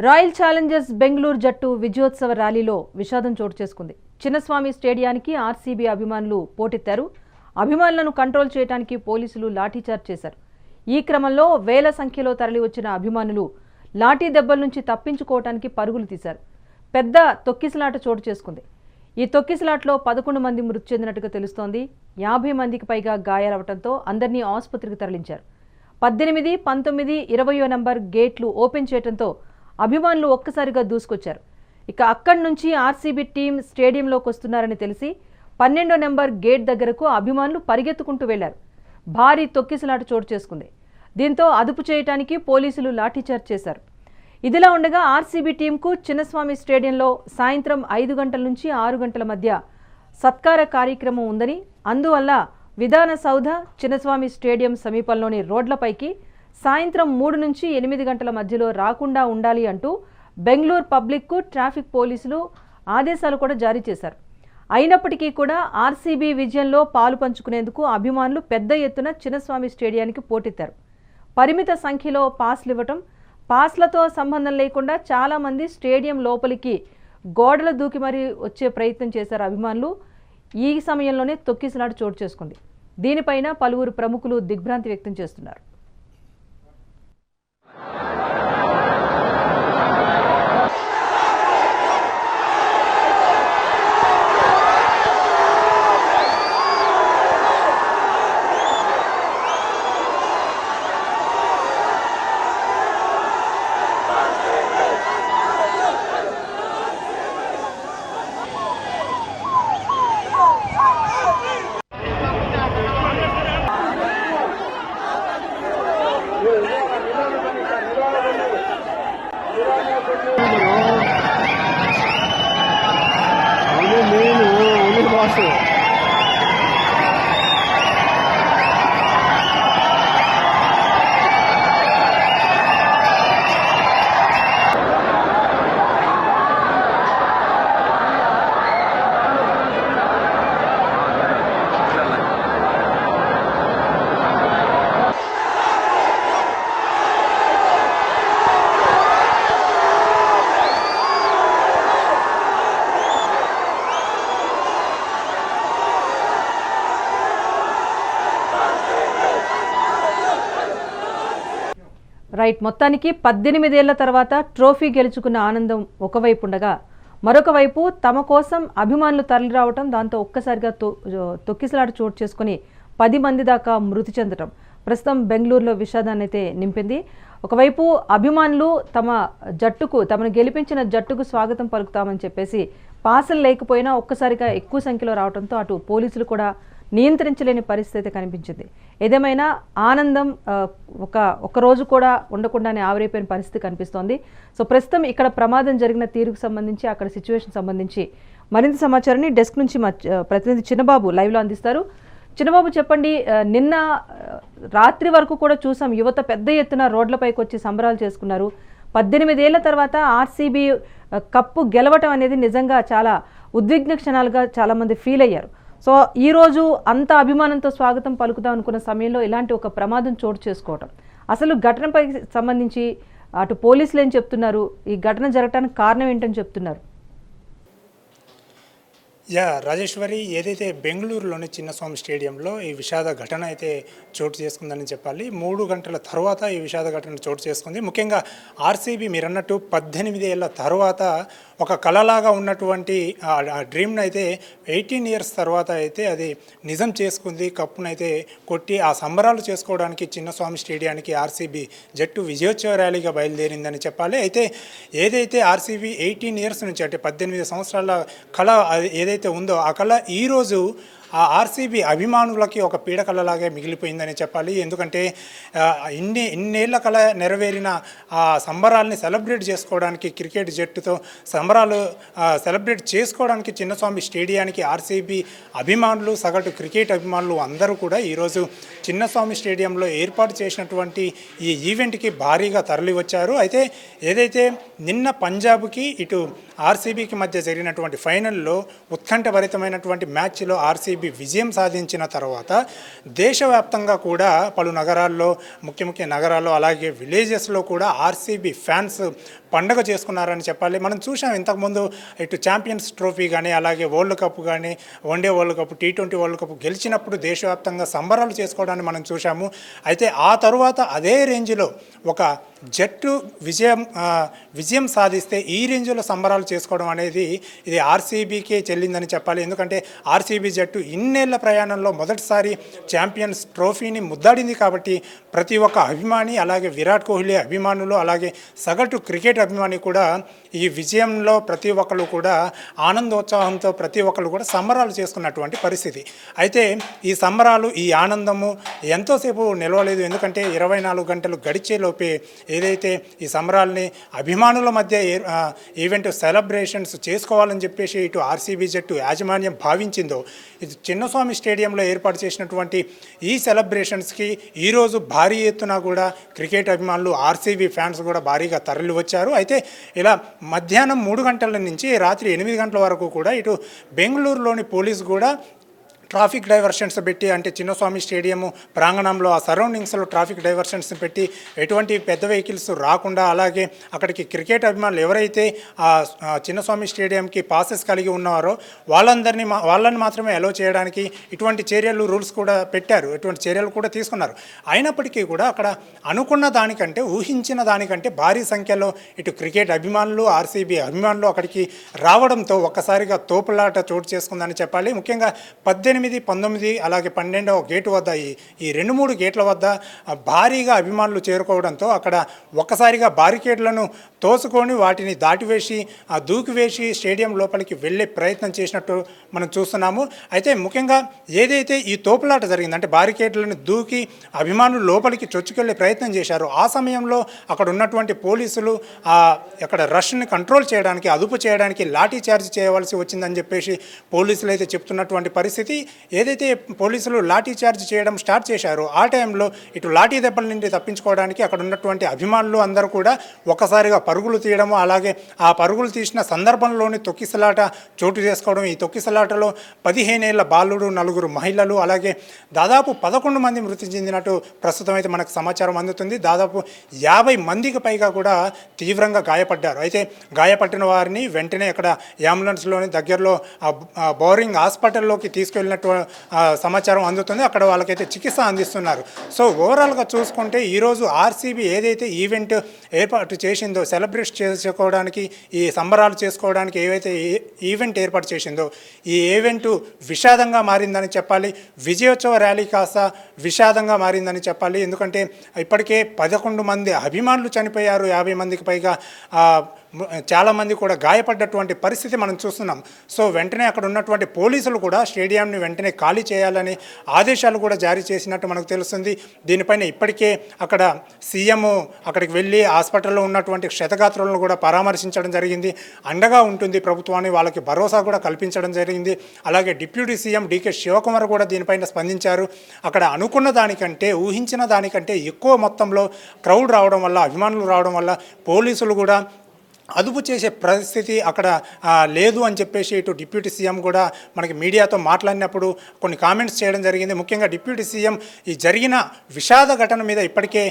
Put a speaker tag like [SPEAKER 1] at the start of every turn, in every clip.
[SPEAKER 1] Royal Challengers Bengaluru జట్టు విజయోత్సవ ర్యాలీలో విషాదం చోటు చేసుకుంది. చిన్నస్వామి స్టేడియానికి ఆర్సీబీ అభిమానులు పోటెత్తారు. అభిమానులను కంట్రోల్ చేయడానికి పోలీసులు లాఠీచార్జ్ చేశారు. ఈ క్రమంలో వేల సంఖ్యలో తరలివచ్చిన అభిమానులు లాఠీ దెబ్బల నుంచి తప్పించుకోవడానికి పరుగులు తీశారు. పెద్ద తొక్కిసలాట చోటు చేసుకుంది. ఈ తొక్కిసలాట్లో 11 మంది మృతి చెందినట్టుగా తెలుస్తోంది. 50 మందికి పైగా గాయాలవడంతో అందరినీ ఆసుపత్రికి తరలించారు. 18, 19, 20 నంబర్ గేట్లు ఓపెన్ చేయడంతో అభిమానులు ఒక్కసారిగా దూసుకొచ్చారు. ఇక అక్కడి నుంచి ఆర్సీబీ టీం స్టేడియంలోకి వస్తున్నారని తెలిసి 12 నెంబర్ గేట్ దగ్గరకు అభిమానులు పరిగెత్తుకుంటూ వెళ్లారు. భారీ తొక్కిసలాట చోటు చేసుకుంది. దీంతో అదుపు చేయడానికి పోలీసులు లాఠీచార్జ్ చేశారు. ఇదిలా ఉండగా ఆర్సీబీ టీంకు చిన్నస్వామి స్టేడియంలో సాయంత్రం 5 గంటల నుంచి 6 గంటల మధ్య సత్కార కార్యక్రమం ఉందని, అందువల్ల విధాన సౌధ, చిన్నస్వామి స్టేడియం సమీపంలోని రోడ్లపైకి సాయంత్రం 3 నుంచి 8 గంటల మధ్యలో రాకుండా ఉండాలి అంటూ బెంగళూరు పబ్లిక్కు ట్రాఫిక్ పోలీసులు ఆదేశాలు కూడా జారీ చేశారు. అయినప్పటికీ కూడా ఆర్సీబీ విజయంలో పాలు పంచుకునేందుకు అభిమానులు పెద్ద ఎత్తున చిన్నస్వామి స్టేడియానికి పోటెత్తారు. పరిమిత సంఖ్యలో పాస్లు ఇవ్వటం, పాస్లతో సంబంధం లేకుండా చాలామంది స్టేడియం లోపలికి గోడలు దూకి మరీ వచ్చే ప్రయత్నం చేశారు అభిమానులు. ఈ సమయంలోనే తొక్కిసలాట చోటు చేసుకుంది. దీనిపైన పలువురు ప్రముఖులు దిగ్భ్రాంతి వ్యక్తం చేస్తున్నారు. రైట్, మొత్తానికి 18 ఏళ్ల తర్వాత ట్రోఫీ గెలుచుకున్న ఆనందం ఒకవైపు ఉండగా, మరొక వైపు తమ కోసం అభిమానులు తరలి రావటం, దాంతో ఒక్కసారిగా తొక్కిసలాట చోటు చేసుకుని 10 మంది దాకా మృతి చెందటం ప్రస్తుతం బెంగళూరులో విషాదాన్ని అయితే నింపింది. ఒకవైపు అభిమానులు తమను గెలిపించిన జట్టుకు స్వాగతం పలుకుతామని చెప్పేసి పాసులు లేకపోయినా ఒక్కసారిగా ఎక్కువ సంఖ్యలో రావడంతో అటు పోలీసులు కూడా నియంత్రించలేని పరిస్థితి కనిపించింది. ఏదేమైనా ఆనందం ఒక రోజు కూడా ఉండకుండానే ఆవిరైపోయిన పరిస్థితి కనిపిస్తోంది. సో ప్రస్తుతం ఇక్కడ ప్రమాదం జరిగిన తీరుకు సంబంధించి, అక్కడ సిచ్యువేషన్ సంబంధించి మరింత సమాచారాన్ని డెస్క్ నుంచి మా ప్రతినిధి చిన్నబాబు లైవ్లో అందిస్తారు. చిన్నబాబు, చెప్పండి, నిన్న రాత్రి వరకు కూడా చూసాం యువత పెద్ద ఎత్తున రోడ్లపైకి వచ్చి సంబరాలు చేసుకున్నారు. 18 ఏళ్ల తర్వాత ఆర్సీబీ కప్పు గెలవటం అనేది నిజంగా చాలా ఉద్విగ్న క్షణాలుగా చాలామంది ఫీల్ అయ్యారు. సో ఈరోజు అంత అభిమానంతో స్వాగతం పలుకుదాం అనుకున్న సమయంలో ఇలాంటి ఒక ప్రమాదం చోటు చేసుకోవటం, అసలు ఘటనపై సంబంధించి అటు పోలీసులు ఏం చెప్తున్నారు, ఈ ఘటన జరగడానికి కారణం ఏంటని చెప్తున్నారు?
[SPEAKER 2] రాజేశ్వరి, ఏదైతే బెంగళూరులోని చిన్నస్వామి స్టేడియంలో ఈ విషాద ఘటన అయితే చోటు చేసుకుందని చెప్పాలి. 3 గంటల తర్వాత ఈ విషాద ఘటన చోటు చేసుకుంది. ముఖ్యంగా ఆర్సీబీ మీరన్నట్టు 18 ఏళ్ల తర్వాత ఒక కళలాగా ఉన్నటువంటి డ్రీమ్ని అయితే 18 ఇయర్స్ తర్వాత అయితే అది నిజం చేసుకుంది. కప్పునైతే కొట్టి ఆ సంబరాలు చేసుకోవడానికి చిన్నస్వామి స్టేడియానికి ఆర్సీబీ జట్టు విజయోత్సవ ర్యాలీగా బయలుదేరిందని చెప్పాలి. అయితే ఏదైతే ఆర్సీబీ 18 ఇయర్స్ నుంచి, అంటే 18 సంవత్సరాల కళ ఏదైతే ఉందో ఆ కళ ఈరోజు ఆ ఆర్సీబీ అభిమానులకి ఒక పీడకలలాగే మిగిలిపోయిందని చెప్పాలి. ఎందుకంటే ఇన్నేళ్ల కళ నెరవేరిన ఆ సంబరాల్ని సెలబ్రేట్ చేసుకోవడానికి, క్రికెట్ జట్టుతో సంబరాలు సెలబ్రేట్ చేసుకోవడానికి చిన్నస్వామి స్టేడియానికి ఆర్సీబీ అభిమానులు, సగటు క్రికెట్ అభిమానులు అందరూ కూడా ఈరోజు చిన్నస్వామి స్టేడియంలో ఏర్పాటు చేసినటువంటి ఈ ఈవెంట్కి భారీగా తరలి వచ్చారు. అయితే ఏదైతే నిన్న పంజాబ్కి ఇటు ఆర్సీబీకి మధ్య జరిగినటువంటి ఫైనల్లో ఉత్కంఠభరితమైనటువంటి మ్యాచ్లో ఆర్సీబీ ఆర్సీబీ విజయం సాధించిన తర్వాత దేశవ్యాప్తంగా కూడా పలు నగరాల్లో ముఖ్య నగరాల్లో అలాగే విలేజెస్లో కూడా ఆర్సీబీ ఫ్యాన్స్ పండగ చేసుకున్నారని చెప్పాలి. మనం చూసాం ఇంతకుముందు ఇటు ఛాంపియన్స్ ట్రోఫీ కానీ అలాగే వరల్డ్ కప్ కానీ one day world cup T20 world cup గెలిచినప్పుడు దేశవ్యాప్తంగా సంబరాలు చేసుకోవడాన్ని మనం చూసాము. అయితే ఆ తరువాత అదే రేంజ్లో ఒక జట్టు విజయం సాధిస్తే ఈ రేంజ్లో సంబరాలు చేసుకోవడం అనేది ఇది ఆర్సీబీకే చెల్లిందని చెప్పాలి. ఎందుకంటే ఆర్సీబీ జట్టు ఇన్నేళ్ల ప్రయాణంలో మొదటిసారి ఛాంపియన్స్ ట్రోఫీని ముద్దాడింది కాబట్టి ప్రతి ఒక్క అభిమాని అలాగే విరాట్ కోహ్లీ అభిమానులు అలాగే సగటు క్రికెట్ అభిమాని కూడా ఈ విజయంలో ప్రతి ఒక్కరు కూడా ఆనందోత్సాహంతో ప్రతి ఒక్కరు కూడా సంబరాలు చేసుకున్నటువంటి పరిస్థితి. అయితే ఈ సంబరాలు ఈ ఆనందము ఎంతోసేపు నిలవలేదు. ఎందుకంటే 24 గంటలు గడిచేలోపే ఏదైతే ఈ సంబరాల్ని అభిమానుల మధ్య ఈవెంట్ సెలబ్రేషన్స్ చేసుకోవాలని చెప్పేసి ఇటు ఆర్సీబీ జట్టు యాజమాన్యం భావించిందో ఇది చిన్నస్వామి స్టేడియంలో ఏర్పాటు చేసినటువంటి ఈ సెలబ్రేషన్స్కి ఈరోజు భారీ ఎత్తున కూడా క్రికెట్ అభిమానులు ఆర్సీబీ ఫ్యాన్స్ కూడా భారీగా తరలి వచ్చారు. అయితే ఇలా మధ్యాహ్నం 3 గంటల నుంచి రాత్రి 8 గంటల వరకు కూడా ఇటు బెంగళూరులోని పోలీసు కూడా ట్రాఫిక్ డైవర్షన్స్ పెట్టి అంటే చిన్నస్వామి స్టేడియం ప్రాంగణంలో ఆ సరౌండింగ్స్లో ట్రాఫిక్ డైవర్షన్స్ పెట్టి ఎటువంటి పెద్ద వెహికల్స్ రాకుండా అలాగే అక్కడికి క్రికెట్ అభిమానులు ఎవరైతే ఆ చిన్నస్వామి స్టేడియంకి పాసెస్ కలిగి ఉన్నారో వాళ్ళని మాత్రమే అలో చేయడానికి ఇటువంటి చర్యలు రూల్స్ కూడా పెట్టారు, ఇటువంటి చర్యలు కూడా తీసుకున్నారు. అయినప్పటికీ కూడా అక్కడ అనుకున్న దానికంటే ఊహించిన దానికంటే భారీ సంఖ్యలో ఇటు క్రికెట్ అభిమానులు ఆర్సీబీ అభిమానులు అక్కడికి రావడంతో ఒక్కసారిగా తోపులాట చోటు చేసుకుందని చెప్పాలి. ముఖ్యంగా 18, 19 అలాగే 12వ గేటు వద్ద ఈ 2-3 గేట్ల వద్ద భారీగా అభిమానులు చేరుకోవడంతో అక్కడ ఒక్కసారిగా బారికేడ్లను తోసుకొని వాటిని దాటివేసి దూకివేసి స్టేడియం లోపలికి వెళ్ళే ప్రయత్నం చేసినట్టు మనం చూస్తున్నాము. అయితే ముఖ్యంగా ఏదైతే ఈ తోపులాట జరిగింది అంటే బారికేడ్లను దూకి అభిమానులు లోపలికి చొచ్చుకెళ్లే ప్రయత్నం చేశారో ఆ సమయంలో అక్కడ ఉన్నటువంటి పోలీసులు అక్కడ రష్ని కంట్రోల్ చేయడానికి అదుపు చేయడానికి లాఠీ చార్జ్ చేయవలసి వచ్చిందని చెప్పేసి పోలీసులు అయితే చెప్తున్నటువంటి పరిస్థితి. ఏదైతే పోలీసులు లాఠీ చార్జ్ చేయడం స్టార్ట్ చేశారో ఆ టైంలో ఇటు లాఠీ దెబ్బల నుండి తప్పించుకోవడానికి అక్కడ ఉన్నటువంటి అభిమానులు అందరూ కూడా ఒక్కసారిగా పరుగులు తీయడము అలాగే ఆ పరుగులు తీసిన సందర్భంలోని తొక్కిసలాట చోటు చేసుకోవడం. ఈ తొక్కిసలాటలో 15 ఏళ్ల బాలుడు 4 మహిళలు అలాగే దాదాపు 11 మంది మృతి చెందినట్టు ప్రస్తుతం అయితే మనకు సమాచారం అందుతుంది. దాదాపు 50 మందికి పైగా కూడా తీవ్రంగా గాయపడ్డారు. అయితే గాయపడిన వారిని వెంటనే అక్కడ అంబులెన్స్లోని దగ్గరలో బౌరింగ్ హాస్పిటల్లోకి తీసుకెళ్ళినట్టు సమాచారం అందుతుంది. అక్కడ వాళ్ళకైతే చికిత్స అందిస్తున్నారు. సో ఓవరాల్గా చూసుకుంటే ఈరోజు ఆర్సీబీ ఏదైతే ఈవెంట్ ఏర్పాటు చేసిందో సెలబ్రేట్ చేసుకోవడానికి ఈ సంబరాలు చేసుకోవడానికి ఏవైతే ఈవెంట్ ఏర్పాటు చేసిందో ఈ ఈవెంట్ విషాదంగా మారిందని చెప్పాలి. విజయోత్సవ ర్యాలీ కాస్త విషాదంగా మారిందని చెప్పాలి. ఎందుకంటే ఇప్పటికే 11 మంది అభిమానులు చనిపోయారు, 50 మందికి పైగా చాలామంది కూడా గాయపడ్డటువంటి పరిస్థితి మనం చూస్తున్నాం. సో వెంటనే అక్కడ ఉన్నటువంటి పోలీసులు కూడా స్టేడియంని వెంటనే ఖాళీ చేయాలని ఆదేశాలు కూడా జారీ చేసినట్టు మనకు తెలుస్తుంది. దీనిపైన ఇప్పటికే అక్కడ సీఎం అక్కడికి వెళ్ళి హాస్పిటల్లో ఉన్నటువంటి క్షతగాత్రులను కూడా పరామర్శించడం జరిగింది. అండగా ఉంటుంది ప్రభుత్వాన్ని వాళ్ళకి భరోసా కూడా కల్పించడం జరిగింది. అలాగే డిప్యూటీ సీఎం డీకే శివకుమార్ కూడా దీనిపైన స్పందించారు. అక్కడ అనుకున్న దానికంటే ఊహించిన దానికంటే ఎక్కువ మొత్తంలో క్రౌడ్ రావడం వల్ల అభిమానులు రావడం వల్ల పోలీసులు కూడా అదుపు చేసే పరిస్థితి అక్కడ లేదు అని చెప్పేసి ఇటు డిప్యూటీ సీఎం కూడా మనకి మీడియాతో మాట్లాడినప్పుడు కొన్ని కామెంట్స్ చేయడం జరిగింది. ముఖ్యంగా డిప్యూటీ సీఎం ఈ జరిగిన విషాద ఘటన మీద ఇప్పటికే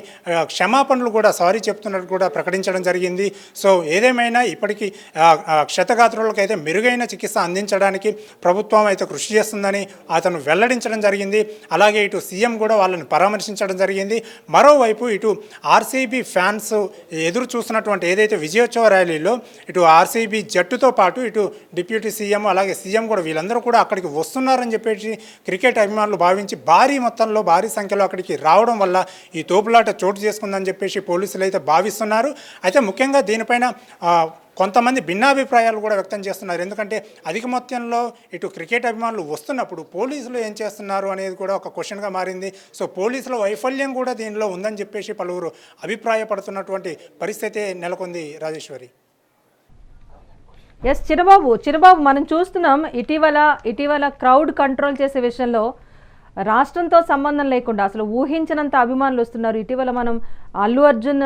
[SPEAKER 2] క్షమాపణలు కూడా సారీ చెప్తున్నట్టు కూడా ప్రకటించడం జరిగింది. సో ఏదేమైనా ఇప్పటికీ క్షతగాత్రులకు అయితే మెరుగైన చికిత్స అందించడానికి ప్రభుత్వం అయితే కృషి చేస్తుందని అతను వెల్లడించడం జరిగింది. అలాగే ఇటు సీఎం కూడా వాళ్ళని పరామర్శించడం జరిగింది. మరోవైపు ఇటు ఆర్సీబీ ఫ్యాన్స్ ఎదురు చూస్తున్నటువంటి ఏదైతే విజయోత్సవ ర్యాలీలో ఇటు ఆర్సీబీ జట్టుతో పాటు ఇటు డిప్యూటీ సీఎం అలాగే సీఎం కూడా వీళ్ళందరూ కూడా అక్కడికి వస్తున్నారని చెప్పేసి క్రికెట్ అభిమానులు భావించి భారీ మొత్తంలో భారీ సంఖ్యలో అక్కడికి రావడం వల్ల ఈ తోపులాట చోటు చేసుకుందని చెప్పేసి పోలీసులు అయితే భావిస్తున్నారు. అయితే ముఖ్యంగా దీనిపైన కొంతమంది భిన్నాభిప్రాయాలు కూడా వ్యక్తం చేస్తున్నారు. ఎందుకంటే అధిక మొత్తంలో ఇటు క్రికెట్ అభిమానులు వస్తున్నప్పుడు పోలీసులు ఏం చేస్తున్నారు అనేది కూడా ఒక క్వశ్చన్గా మారింది. సో పోలీసుల వైఫల్యం కూడా దీనిలో ఉందని చెప్పేసి పలువురు అభిప్రాయపడుతున్నటువంటి పరిస్థితి నెలకొంది. రాజేశ్వరి.
[SPEAKER 1] ఎస్ చిన్నబాబు మనం చూస్తున్నాం ఇటీవల క్రౌడ్ కంట్రోల్ చేసే విషయంలో రాష్ట్రంతో సంబంధం లేకుండా అసలు ఊహించినంత అభిమానులు వస్తున్నారు. ఇటీవల మనం అల్లు అర్జున్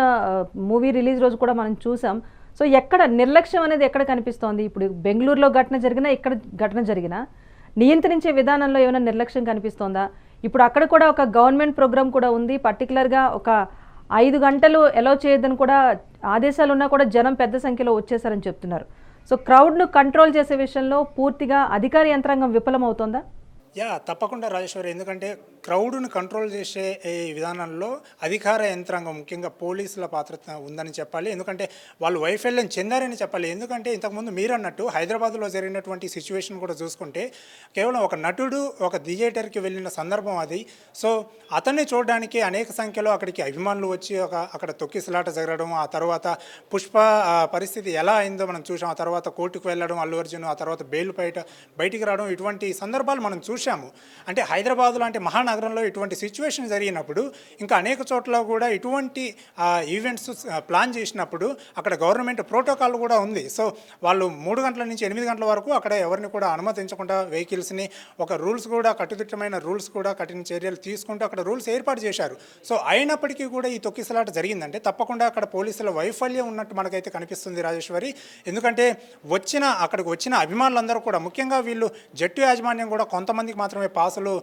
[SPEAKER 1] మూవీ రిలీజ్ రోజు కూడా మనం చూసాం. సో ఎక్కడ నిర్లక్ష్యం అనేది ఎక్కడ కనిపిస్తోంది? ఇప్పుడు బెంగళూరులో ఘటన జరిగినా ఇక్కడ ఘటన జరిగినా నియంత్రించే విధానంలో ఏమైనా నిర్లక్ష్యం కనిపిస్తోందా? ఇప్పుడు అక్కడ కూడా ఒక గవర్నమెంట్ ప్రోగ్రామ్ కూడా ఉంది. పర్టికులర్‌గా ఒక 5 గంటలు అలౌ చేయొద్దని కూడా ఆదేశాలున్నా కూడా జనం పెద్ద సంఖ్యలో వచ్చేసారని చెప్తున్నారు. సో క్రౌడ్‌ను కంట్రోల్ చేసే విషయంలో పూర్తిగా అధికార యంత్రాంగం విఫలమవుతోందా?
[SPEAKER 2] తప్పకుండా రాజేశ్వరి. ఎందుకంటే క్రౌడ్‌ని కంట్రోల్ చేసే ఈ విధానంలో అధికార యంత్రాంగం ముఖ్యంగా పోలీసుల పాత్ర ఉందని చెప్పాలి. ఎందుకంటే వాళ్ళు వైఫల్యం చెందారని చెప్పాలి. ఎందుకంటే ఇంతకుముందు మీరన్నట్టు హైదరాబాద్‌లో జరిగినటువంటి సిట్యుయేషన్ కూడా చూసుకుంటే కేవలం ఒక నటుడు ఒక థియేటర్‌కి వెళ్ళిన సందర్భం అది. సో అతన్ని చూడడానికి అనేక సంఖ్యలో అక్కడికి అభిమానులు వచ్చి అక్కడ తొక్కిసలాట జరగడం, ఆ తర్వాత పుష్ప పరిస్థితి ఎలా అయిందో మనం చూసాం. ఆ తర్వాత కోర్టుకు వెళ్ళడం అల్లు అర్జున్, ఆ తర్వాత బెయిల్ బయటికి రావడం, ఇటువంటి సందర్భాలు మనం చూసాము. అంటే హైదరాబాద్ లాంటి మహానగరంలో ఇటువంటి సిచ్యువేషన్ జరిగినప్పుడు ఇంకా అనేక చోట్ల కూడా ఇటువంటి ఈవెంట్స్ ప్లాన్ చేసినప్పుడు అక్కడ గవర్నమెంట్ ప్రోటోకాల్ కూడా ఉంది. సో వాళ్ళు 3 గంటల నుంచి 8 గంటల వరకు అక్కడ ఎవరిని కూడా అనుమతించకుండా వెహికల్స్ని ఒక రూల్స్ కూడా కట్టుదిట్టమైన రూల్స్ కూడా కఠిన చర్యలు తీసుకుంటూ అక్కడ రూల్స్ ఏర్పాటు చేశారు. సో అయినప్పటికీ కూడా ఈ తొక్కిసలాట జరిగిందంటే తప్పకుండా అక్కడ పోలీసుల వైఫల్యం ఉన్నట్టు మనకైతే కనిపిస్తుంది రాజేశ్వరి. ఎందుకంటే అక్కడికి వచ్చిన అభిమానులందరూ కూడా ముఖ్యంగా వీళ్ళు జట్టు యాజమాన్యం కూడా కొంతమందికి మాత్రమే పాసులు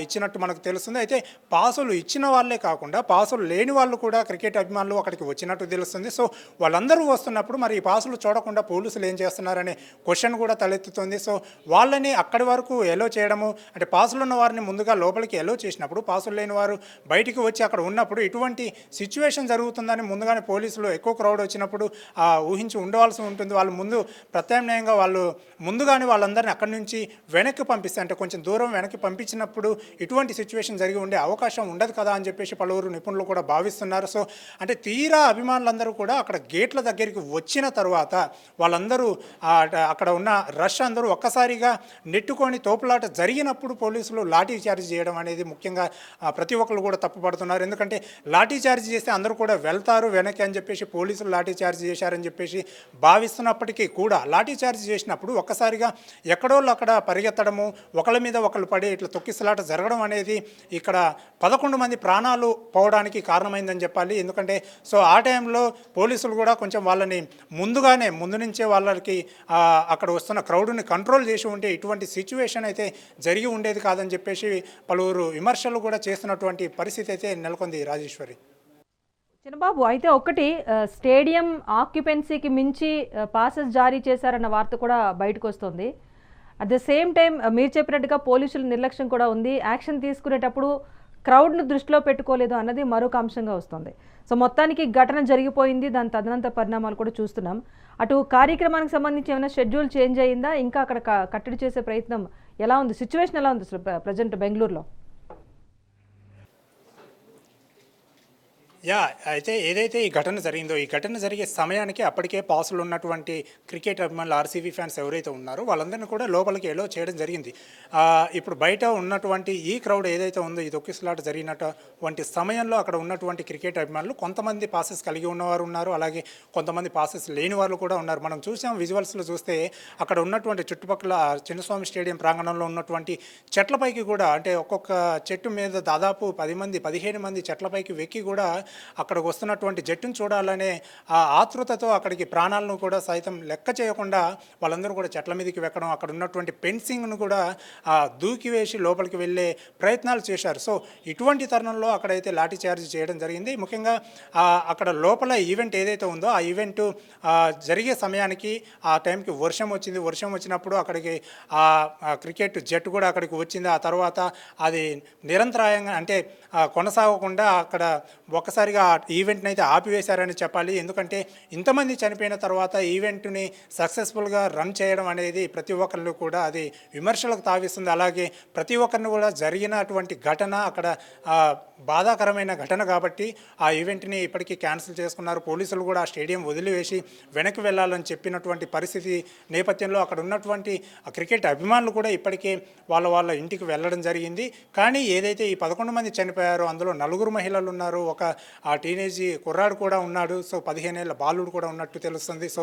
[SPEAKER 2] ఇచ్చినట్టు మనకు తెలుస్తుంది. అయితే పాసులు ఇచ్చిన వాళ్ళే కాకుండా పాసులు లేని వాళ్ళు కూడా క్రికెట్ అభిమానులు అక్కడికి వచ్చినట్టు తెలుస్తుంది. సో వాళ్ళందరూ వస్తున్నప్పుడు మరి ఈ పాసులు చూడకుండా పోలీసులు ఏం చేస్తున్నారనే క్వశ్చన్ కూడా తలెత్తుతుంది. సో వాళ్ళని అక్కడి వరకు ఎలో చేయడము, అంటే పాసులు ఉన్న వారిని ముందుగా లోపలికి ఎలో చేసినప్పుడు పాసులు లేని వారు బయటికి వచ్చి అక్కడ ఉన్నప్పుడు ఇటువంటి సిచ్యువేషన్ జరుగుతుందని ముందుగానే పోలీసులు ఎక్కువ క్రౌడ్ వచ్చినప్పుడు ఊహించి ఉండవలసి ఉంటుంది. వాళ్ళు ముందు ప్రత్యామ్నాయంగా వాళ్ళు ముందుగానే వాళ్ళందరినీ అక్కడి నుంచి వెనక్కి పంపిస్తే, అంటే కొంచెం దూరం వెనక్కి పంపించినప్పుడు ఇటువంటి సిచ్యువేషన్ జరిగి ఉండే అవకాశం ఉండదు కదా అని చెప్పేసి పలువురు నిపుణులు కూడా భావిస్తున్నారు. సో అంటే తీరా అభిమానులందరూ కూడా అక్కడ గేట్ల దగ్గరికి వచ్చిన తర్వాత వాళ్ళందరూ అక్కడ ఉన్న రష్ అందరూ ఒక్కసారిగా నెట్టుకొని తోపులాట జరిగినప్పుడు పోలీసులు లాఠీ చార్జ్ చేయడం అనేది ముఖ్యంగా ప్రతి ఒక్కరు కూడా తప్పుపడుతున్నారు. ఎందుకంటే లాఠీ చార్జ్ చేస్తే అందరూ కూడా వెళ్తారు వెనక్కి అని చెప్పేసి పోలీసులు లాఠీ చార్జ్ చేశారని చెప్పేసి భావిస్తున్నప్పటికీ కూడా లాఠీ చార్జ్ చేసినప్పుడు ఒక్కసారిగా ఎక్కడోళ్ళు అక్కడ పరిగెత్తడము, ఒకళ్ళ మీద ఒకళ్ళు పడి ఇట్లా తొక్కిసలాట జరగడం అనేది ఇక్కడ 11 మంది ప్రాణాలు పోవడానికి కారణమైందని చెప్పాలి. ఎందుకంటే సో ఆ టైంలో పోలీసులు కూడా కొంచెం వాళ్ళని ముందు నుంచే వాళ్ళకి అక్కడ వస్తున్న క్రౌడ్ని కంట్రోల్ చేసి ఉంటే ఇటువంటి సిచ్యువేషన్ అయితే జరిగి ఉండేది కాదని చెప్పేసి పలువురు విమర్శలు కూడా చేస్తున్నటువంటి పరిస్థితి అయితే నెలకొంది రాజేశ్వరి.
[SPEAKER 1] చిన్నబాబు, అయితే ఒకటి స్టేడియం ఆక్యుపెన్సీకి మించి పాసెస్ జారీ చేశారన్న వార్త కూడా బయటకు వస్తుంది. అట్ ద సేమ్ టైం మీరు చెప్పినట్టుగా పోలీసుల నిర్లక్ష్యం కూడా ఉంది. యాక్షన్ తీసుకునేటప్పుడు క్రౌడ్ను దృష్టిలో పెట్టుకోలేదు అన్నది మరొక అంశంగా వస్తుంది. సో మొత్తానికి ఘటన జరిగిపోయింది, దాని తదనంతర పరిణామాలు కూడా చూస్తున్నాం. అటు కార్యక్రమానికి సంబంధించి ఏమైనా షెడ్యూల్ చేంజ్ అయ్యిందా? ఇంకా అక్కడ కట్టడి చేసే ప్రయత్నం ఎలా ఉంది? సిచ్యువేషన్ ఎలా ఉంది ప్రజెంట్ బెంగళూరులో?
[SPEAKER 2] అయితే ఏదైతే ఈ ఘటన జరిగిందో ఈ ఘటన జరిగే సమయానికి అప్పటికే పాసులు ఉన్నటువంటి క్రికెట్ అభిమానులు ఆర్సీబీ ఫ్యాన్స్ ఎవరైతే ఉన్నారో వాళ్ళందరినీ కూడా లోపలికి ఎలో చేయడం జరిగింది. ఇప్పుడు బయట ఉన్నటువంటి ఈ క్రౌడ్ ఏదైతే ఉందో ఈ తొక్కిసలాట జరిగినటువంటి సమయంలో అక్కడ ఉన్నటువంటి క్రికెట్ అభిమానులు కొంతమంది పాసెస్ కలిగి ఉన్నవారు ఉన్నారు, అలాగే కొంతమంది పాసెస్ లేని వాళ్ళు కూడా ఉన్నారు. మనం చూసాం విజువల్స్లో చూస్తే అక్కడ ఉన్నటువంటి చుట్టుపక్కల చిన్నస్వామి స్టేడియం ప్రాంగణంలో ఉన్నటువంటి చెట్లపైకి కూడా, అంటే ఒక్కొక్క చెట్టు మీద దాదాపు 10 మంది 15 మంది చెట్లపైకి వెక్కి కూడా అక్కడికి వస్తున్నటువంటి జట్టును చూడాలనే ఆతృతతో అక్కడికి ప్రాణాలను కూడా సైతం లెక్క చేయకుండా వాళ్ళందరూ కూడా చెట్ల మీదకి వెక్కడం, అక్కడ ఉన్నటువంటి ఫెన్సింగ్ను కూడా దూకి వేసి లోపలికి వెళ్ళే ప్రయత్నాలు చేశారు. సో ఇటువంటి తరుణంలో అక్కడైతే లాఠీ చార్జ్ చేయడం జరిగింది. ముఖ్యంగా అక్కడ లోపల ఈవెంట్ ఏదైతే ఉందో ఆ ఈవెంట్ జరిగే సమయానికి ఆ టైంకి వర్షం వచ్చింది. వర్షం వచ్చినప్పుడు అక్కడికి క్రికెట్ జట్టు కూడా అక్కడికి వచ్చింది. ఆ తర్వాత అది నిరంతరాయంగా అంటే కొనసాగకుండా అక్కడ ఒక్కసారిగా ఈవెంట్ని అయితే ఆపివేశారని చెప్పాలి. ఎందుకంటే ఇంతమంది చనిపోయిన తర్వాత ఈవెంట్ని సక్సెస్ఫుల్గా రన్ చేయడం అనేది ప్రతి ఒక్కరిని కూడా అది విమర్శలకు తావిస్తుంది. అలాగే ప్రతి ఒక్కరిని కూడా జరిగినటువంటి ఘటన అక్కడ బాధాకరమైన ఘటన కాబట్టి ఆ ఈవెంట్ని ఇప్పటికీ క్యాన్సిల్ చేసుకున్నారు. పోలీసులు కూడా ఆ స్టేడియం వదిలివేసి వెనక్కి వెళ్ళాలని చెప్పినటువంటి పరిస్థితి నేపథ్యంలో అక్కడ ఉన్నటువంటి క్రికెట్ అభిమానులు కూడా ఇప్పటికే వాళ్ళ ఇంటికి వెళ్ళడం జరిగింది. కానీ ఏదైతే ఈ 11 మంది చనిపోయారో అందులో 4 మహిళలు ఉన్నారు, ఒక ఆ టీనేజ్ కుర్రాడు కూడా ఉన్నాడు. సో 15 ఏళ్ల బాలుడు కూడా ఉన్నట్టు తెలుస్తుంది. సో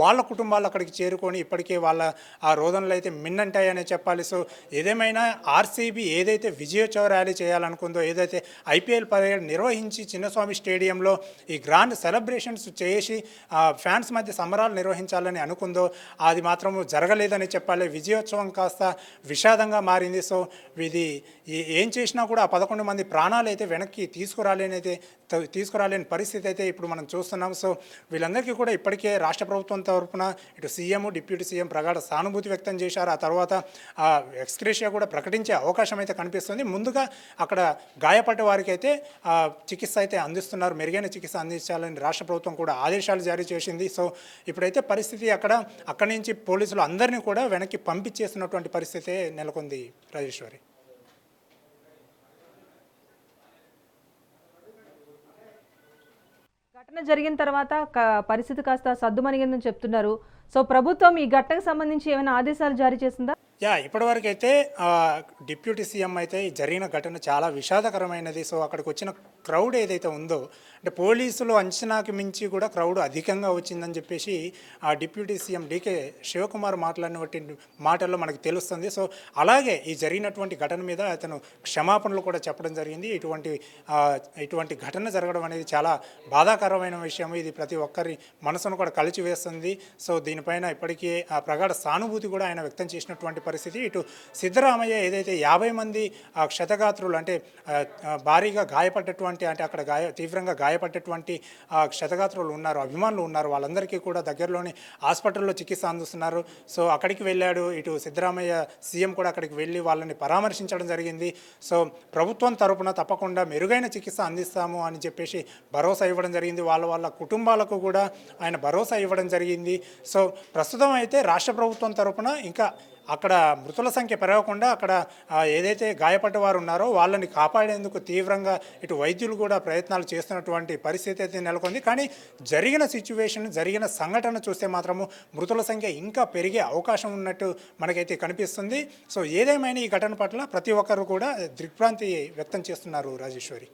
[SPEAKER 2] వాళ్ళ కుటుంబాలు అక్కడికి చేరుకొని ఇప్పటికే వాళ్ళ ఆ రోదనలు అయితే మిన్నంటాయనే చెప్పాలి. సో ఏదేమైనా ఆర్సీబీ ఏదైతే విజయోత్సవ ర్యాలీ చేయాలనుకుందో, ఏదైతే ఐపీఎల్ పరేడ్ నిర్వహించి చిన్నస్వామి స్టేడియంలో ఈ గ్రాండ్ సెలబ్రేషన్స్ చేసి ఫ్యాన్స్ మధ్య సంబరాలు నిర్వహించాలని అనుకుందో అది మాత్రం జరగలేదని చెప్పాలి. విజయోత్సవం కాస్త విషాదంగా మారింది. సో ఇది ఏం చేసినా కూడా ఆ 11 మంది ప్రాణాలు అయితే వెనక్కి తీసుకురాలేని పరిస్థితి అయితే ఇప్పుడు మనం చూస్తున్నాం. సో వీళ్ళందరికీ కూడా ఇప్పటికే రాష్ట్ర ప్రభుత్వం తరఫున ఇటు సీఎం, డిప్యూటీ సీఎం ప్రగాఢ సానుభూతి వ్యక్తం చేశారు. ఆ తర్వాత ఎక్స్గ్రేషియా కూడా ప్రకటించే అవకాశం అయితే కనిపిస్తుంది. ముందుగా అక్కడ గాయపడ్డ వారికి అయితే చికిత్స అయితే అందిస్తున్నారు. మెరుగైన చికిత్స అందించాలని రాష్ట్ర ప్రభుత్వం కూడా ఆదేశాలు జారీ చేసింది. సో ఇప్పుడైతే పరిస్థితి అక్కడి నుంచి పోలీసులు అందరినీ కూడా వెనక్కి పంపించేస్తున్నటువంటి పరిస్థితి నెలకొంది రాజేశ్వరి.
[SPEAKER 1] ఘటన జరిగిన తర్వాత పరిస్థితి కాస్త సద్దుమణిగిందని చెప్తున్నారు. సో ప్రభుత్వం ఈ ఘటనకు సంబంధించి ఏమైనా ఆదేశాలు జారీ చేసిందా?
[SPEAKER 2] ఇప్పటివరకు అయితే డిప్యూటీ సీఎం అయితే ఈ జరిగిన ఘటన చాలా విషాదకరమైనది. సో అక్కడికి వచ్చిన క్రౌడ్ ఏదైతే ఉందో, అంటే పోలీసులు అంచనాకి మించి కూడా క్రౌడ్ అధికంగా వచ్చిందని చెప్పేసి ఆ డిప్యూటీ సీఎం డీకే శివకుమార్ మాట్లాడినటువంటి మాటల్లో మనకు తెలుస్తుంది. సో అలాగే ఈ జరిగినటువంటి ఘటన మీద అతను క్షమాపణలు కూడా చెప్పడం జరిగింది. ఇటువంటి ఘటన జరగడం అనేది చాలా బాధాకరమైన విషయం. ఇది ప్రతి ఒక్కరి మనసును కూడా కలిచివేస్తుంది. సో దీనిపైన ఇప్పటికీ ప్రగాఢ సానుభూతి కూడా ఆయన వ్యక్తం చేసినటువంటి పరిస్థితి. ఇటు సిద్ధరామయ్య ఏదైతే 50 మంది క్షతగాత్రులు, అంటే భారీగా గాయపడ్డటువంటి, అంటే అక్కడ తీవ్రంగా గాయపడ్డటువంటి క్షతగాత్రులు ఉన్నారు, అభిమానులు ఉన్నారు, వాళ్ళందరికీ కూడా దగ్గరలోని హాస్పిటల్లో చికిత్స అందిస్తున్నారు. సో అక్కడికి వెళ్ళాడు ఇటు సిద్ధరామయ్య సీఎం కూడా అక్కడికి వెళ్ళి వాళ్ళని పరామర్శించడం జరిగింది. సో ప్రభుత్వం తరపున తప్పకుండా మెరుగైన చికిత్స అందిస్తాము అని చెప్పేసి భరోసా ఇవ్వడం జరిగింది. వాళ్ళ కుటుంబాలకు కూడా ఆయన భరోసా ఇవ్వడం జరిగింది. సో ప్రస్తుతం అయితే రాష్ట్ర ప్రభుత్వం తరపున ఇంకా అక్కడ మృతుల సంఖ్య పెరగకుండా అక్కడ ఏదైతే గాయపడ్డ వారు ఉన్నారో వాళ్ళని కాపాడేందుకు తీవ్రంగా ఇటు వైద్యులు కూడా ప్రయత్నాలు చేస్తున్నటువంటి పరిస్థితి అయితే నెలకొంది. కానీ జరిగిన సంఘటన చూస్తే మాత్రము మృతుల సంఖ్య ఇంకా పెరిగే అవకాశం ఉన్నట్టు మనకైతే కనిపిస్తుంది. సో ఏదేమైనా ఈ ఘటన పట్ల ప్రతి ఒక్కరు కూడా దిగ్భ్రాంతి వ్యక్తం చేస్తున్నారు రాజేశ్వరి.